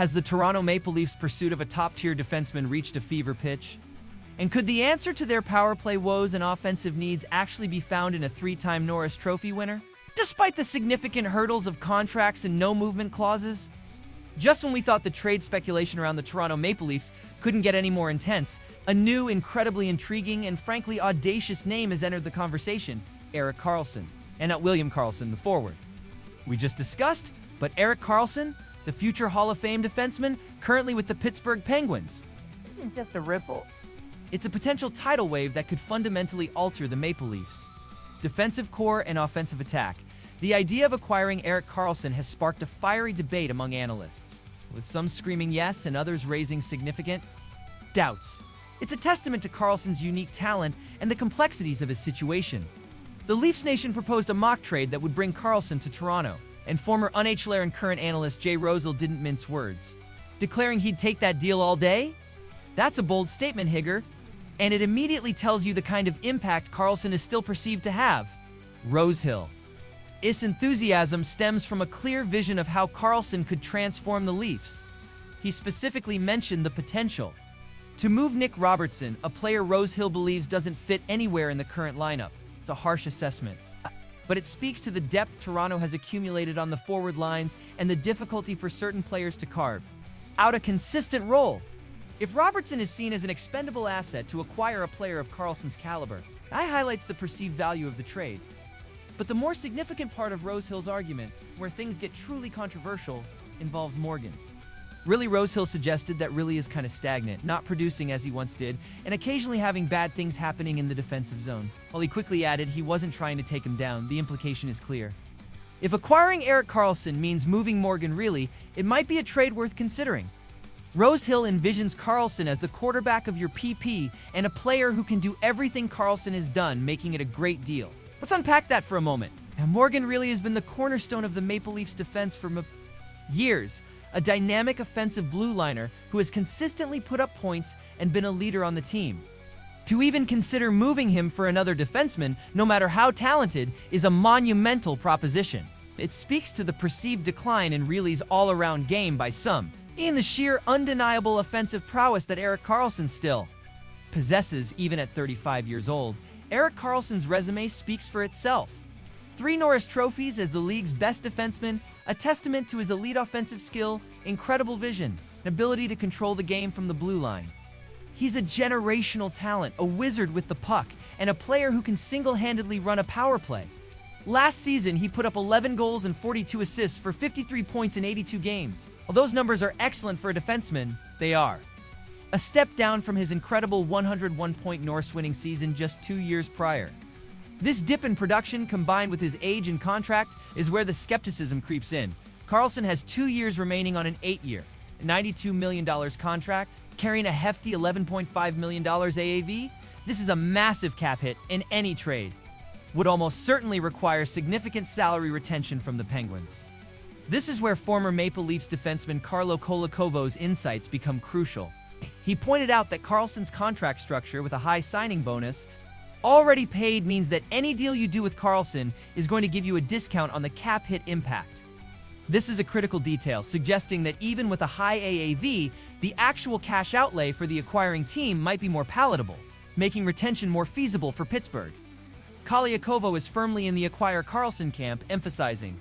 Has the Toronto Maple Leafs' pursuit of a top-tier defenseman reached a fever pitch? And could the answer to their power play woes and offensive needs actually be found in a three-time Norris Trophy winner? Despite the significant hurdles of contracts and no-movement clauses? Just when we thought the trade speculation around the Toronto Maple Leafs couldn't get any more intense, a new, incredibly intriguing, and frankly audacious name has entered the conversation: Erik Karlsson. And not William Karlsson, the forward we just discussed, but Erik Karlsson, the future Hall of Fame defenseman, currently with the Pittsburgh Penguins. This isn't just a ripple. It's a potential tidal wave that could fundamentally alter the Maple Leafs' defensive core and offensive attack. The idea of acquiring Erik Karlsson has sparked a fiery debate among analysts, with some screaming yes and others raising significant doubts. It's a testament to Karlsson's unique talent and the complexities of his situation. The Leafs Nation proposed a mock trade that would bring Karlsson to Toronto, and former NHLer and current analyst Jay Rosell didn't mince words, declaring he'd take that deal all day? That's a bold statement, Higger, and it immediately tells you the kind of impact Karlsson is still perceived to have. Rosehill. His enthusiasm stems from a clear vision of how Karlsson could transform the Leafs. He specifically mentioned the potential to move Nick Robertson, a player Rosehill believes doesn't fit anywhere in the current lineup. It's a harsh assessment, but it speaks to the depth Toronto has accumulated on the forward lines and the difficulty for certain players to carve out a consistent role. If Robertson is seen as an expendable asset to acquire a player of Karlsson's caliber, that highlights the perceived value of the trade. But the more significant part of Rosehill's argument, where things get truly controversial, involves Morgan. Rosehill suggested that is kind of stagnant, not producing as he once did, and occasionally having bad things happening in the defensive zone. While he quickly added he wasn't trying to take him down, the implication is clear. If acquiring Erik Karlsson means moving Morgan, it might be a trade worth considering. Rosehill envisions Karlsson as the quarterback of your PP and a player who can do everything Karlsson has done, making it a great deal. Let's unpack that for a moment. Now, Morgan has been the cornerstone of the Maple Leafs defense for years, a dynamic offensive blue liner who has consistently put up points and been a leader on the team. To even consider moving him for another defenseman, no matter how talented, is a monumental proposition. It speaks to the perceived decline in Riley's all-around game by some, and the sheer undeniable offensive prowess that Erik Karlsson still possesses even at 35 years old. Erik Karlsson's resume speaks for itself. 3 Norris trophies as the league's best defenseman, a testament to his elite offensive skill, incredible vision, and ability to control the game from the blue line. He's a generational talent, a wizard with the puck, and a player who can single-handedly run a power play. Last season, he put up 11 goals and 42 assists for 53 points in 82 games. While those numbers are excellent for a defenseman, they are a step down from his incredible 101-point Norris winning season just 2 years prior. This dip in production, combined with his age and contract, is where the skepticism creeps in. Karlsson has 2 years remaining on an 8-year, $92 million contract, carrying a hefty $11.5 million AAV. This is a massive cap hit in any trade. Would almost certainly require significant salary retention from the Penguins. This is where former Maple Leafs defenseman Carlo Colacovo's insights become crucial. He pointed out that Karlsson's contract structure with a high signing bonus already paid means that any deal you do with Karlsson is going to give you a discount on the cap hit impact. This is a critical detail, suggesting that even with a high AAV, the actual cash outlay for the acquiring team might be more palatable, making retention more feasible for Pittsburgh. Colacovo is firmly in the acquire Karlsson camp, emphasizing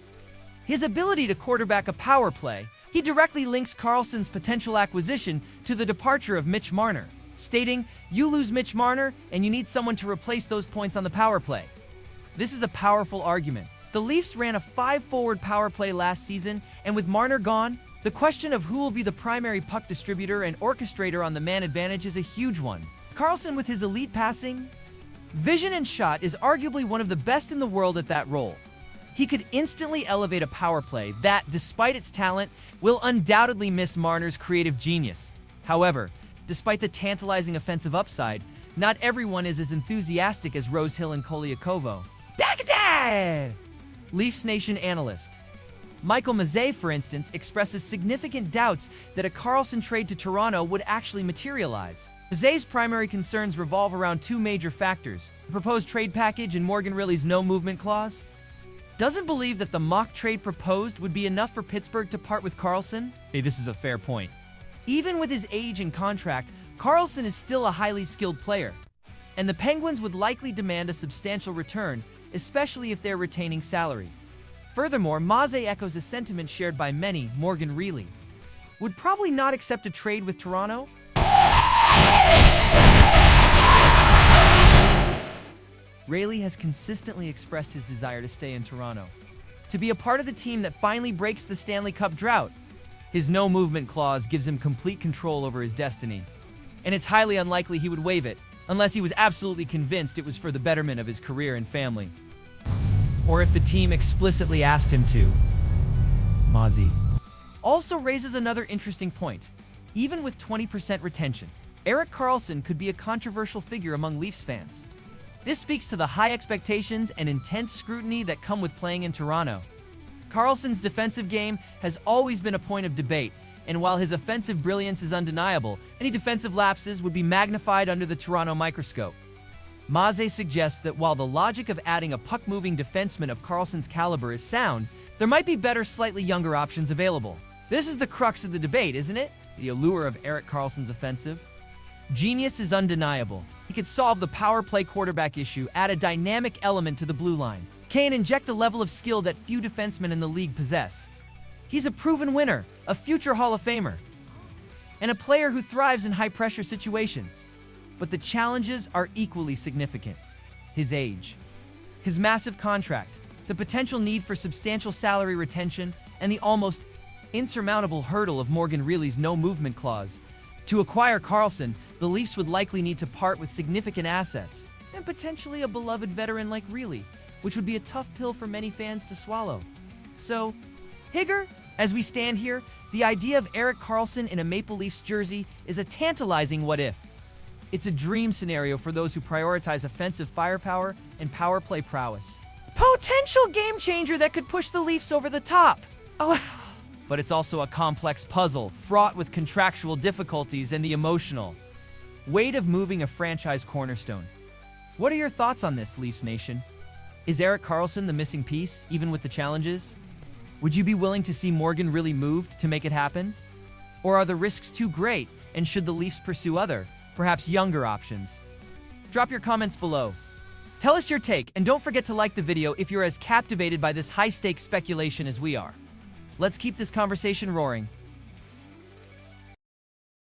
his ability to quarterback a power play. He directly links Karlsson's potential acquisition to the departure of Mitch Marner, stating, "You lose Mitch Marner, and you need someone to replace those points on the power play." This is a powerful argument. The Leafs ran a 5-forward power play last season, and with Marner gone, the question of who will be the primary puck distributor and orchestrator on the man advantage is a huge one. Karlsson, with his elite passing, vision and shot, is arguably one of the best in the world at that role. He could instantly elevate a power play that, despite its talent, will undoubtedly miss Marner's creative genius. However, despite the tantalizing offensive upside, not everyone is as enthusiastic as Rosehill and Colacovo. Leafs Nation analyst Michael Mazzei, for instance, expresses significant doubts that a Karlsson trade to Toronto would actually materialize. Mazzei's primary concerns revolve around 2 major factors: the proposed trade package and Morgan Riley's no-movement clause. doesn't believe that the mock trade proposed would be enough for Pittsburgh to part with Karlsson. Hey, this is a fair point. Even with his age and contract, Karlsson is still a highly skilled player, and the Penguins would likely demand a substantial return, especially if they're retaining salary. Furthermore, Maze echoes a sentiment shared by many. Morgan Rielly would probably not accept a trade with Toronto. Rielly has consistently expressed his desire to stay in Toronto, to be a part of the team that finally breaks the Stanley Cup drought. His no-movement clause gives him complete control over his destiny, and it's highly unlikely he would waive it unless he was absolutely convinced it was for the betterment of his career and family, or if the team explicitly asked him to. Maze also raises another interesting point. Even with 20% retention, Erik Karlsson could be a controversial figure among Leafs fans. This speaks to the high expectations and intense scrutiny that come with playing in Toronto. Karlsson's defensive game has always been a point of debate, and while his offensive brilliance is undeniable, any defensive lapses would be magnified under the Toronto microscope. Maze suggests that while the logic of adding a puck-moving defenseman of Karlsson's caliber is sound, there might be better, slightly younger options available. This is the crux of the debate, isn't it? The allure of Erik Karlsson's offensive genius is undeniable. He could solve the power play quarterback issue, add a dynamic element to the blue line, and inject a level of skill that few defensemen in the league possess. He's a proven winner, a future Hall of Famer, and a player who thrives in high-pressure situations. But the challenges are equally significant. His age, his massive contract, the potential need for substantial salary retention, and the almost insurmountable hurdle of Morgan Rielly's no-movement clause. To acquire Karlsson, the Leafs would likely need to part with significant assets, and potentially a beloved veteran like Rielly, which would be a tough pill for many fans to swallow. So, Higger, as we stand here, the idea of Erik Karlsson in a Maple Leafs jersey is a tantalizing what-if. It's a dream scenario for those who prioritize offensive firepower and power play prowess. Potential game-changer that could push the Leafs over the top. Oh, but it's also a complex puzzle, fraught with contractual difficulties and the emotional weight of moving a franchise cornerstone. What are your thoughts on this, Leafs Nation? Is Erik Karlsson the missing piece, even with the challenges? Would you be willing to see Morgan Rielly moved to make it happen? Or are the risks too great, and should the Leafs pursue other, perhaps younger options? Drop your comments below. Tell us your take, and don't forget to like the video if you're as captivated by this high-stakes speculation as we are. Let's keep this conversation roaring.